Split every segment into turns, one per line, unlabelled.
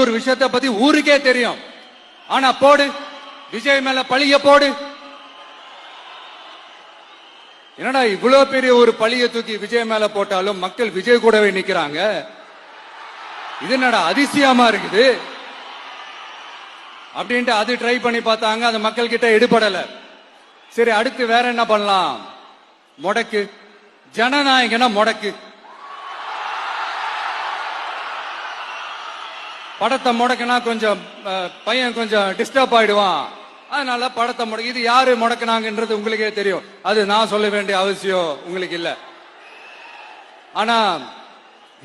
ஒரு விஷயத்தை பத்தி ஊருக்கே தெரியும். ஆனா போடு விஜய் மேல பழிய போடு. என்னடா இவ்வளவு பெரிய ஒரு பழிய தூக்கி விஜய் மேல போட்டாலும் மக்கள் விஜய் கூடவே நிக்கிறாங்க. இது என்னடா அதிசயமா இருக்குது அப்படின்ட்டு அது ட்ரை பண்ணி பார்த்தாங்க. அது மக்கள் கிட்ட எடுபடல. சரி, அடுத்து வேற என்ன பண்ணலாம்? முடக்கு. ஜனநாயகனா முடக்கு. படத்தை முடக்கினா கொஞ்சம் பையன் கொஞ்சம் டிஸ்டர்ப் ஆயிடுவான். அதனால படத்தை முடக்கி. இது யாரு முடக்கினாங்கன்றது உங்களுக்கே தெரியும். அது நான் சொல்ல வேண்டிய அவசியம் உங்களுக்கு இல்ல. ஆனா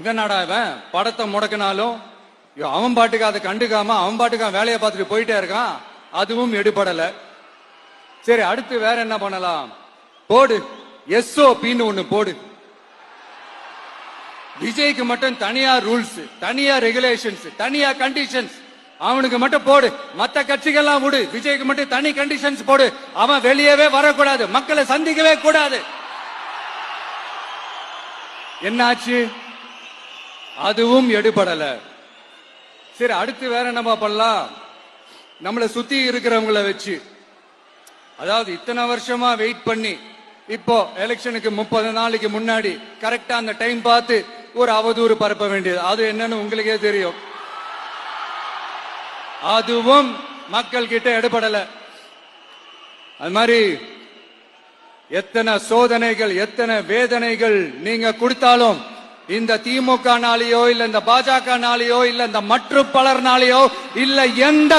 இவனாடா இவன் படத்தை முடக்கினாலும் அவன் பாட்டுக்கு அதை கண்டுக்காம அவன் பாட்டுக்கு வேலையை பார்த்துட்டு போயிட்டே இருக்கான். அதுவும் எடுபடல. சரி, அடுத்து வேற என்ன பண்ணலாம்? போடு SOPன்னு ஒண்ணு போடு. விஜய்க்கு மட்டும் தனியா ரூல்ஸ், தனியா ரெகுலேஷன்ஸ், தனியா கண்டிஷன்ஸ். அவனுக்கு மட்டும் போடு. மத்த கட்சிகள்லாம் விடு. விஜய்க்கு மட்டும் தனி கண்டிஷன்ஸ் போடு. அவன் வெளியவே வரக்கூடாது, மக்களை சந்திக்கவே கூடாது. என்னாச்சு? அதுவும் எடுபடல. சரி, அடுத்து வேற என்ன பண்ணலாம்? நம்மளை சுத்தி இருக்கிறவங்கள வச்சு, அதாவது இத்தனை வருஷமா வெயிட் பண்ணி இப்போ எலெக்ஷனுக்கு 30 நாளைக்கு முன்னாடி கரெக்டா அந்த டைம் பார்த்து ஒரு அவதூறு பரப்ப வேண்டியது. அது என்னன்னு உங்களுக்கே தெரியும். அதுவும் மக்கள் கிட்ட எடுபடல. அது மாதிரி எத்தனை சோதனைகள், எத்தனை வேதனைகள் நீங்க கொடுத்தாலும் இந்த திமுக நாளையோ இல்ல இந்த பாஜக நாளையோ இல்ல இந்த மற்றும் பலர் நாளையோ இல்ல எந்த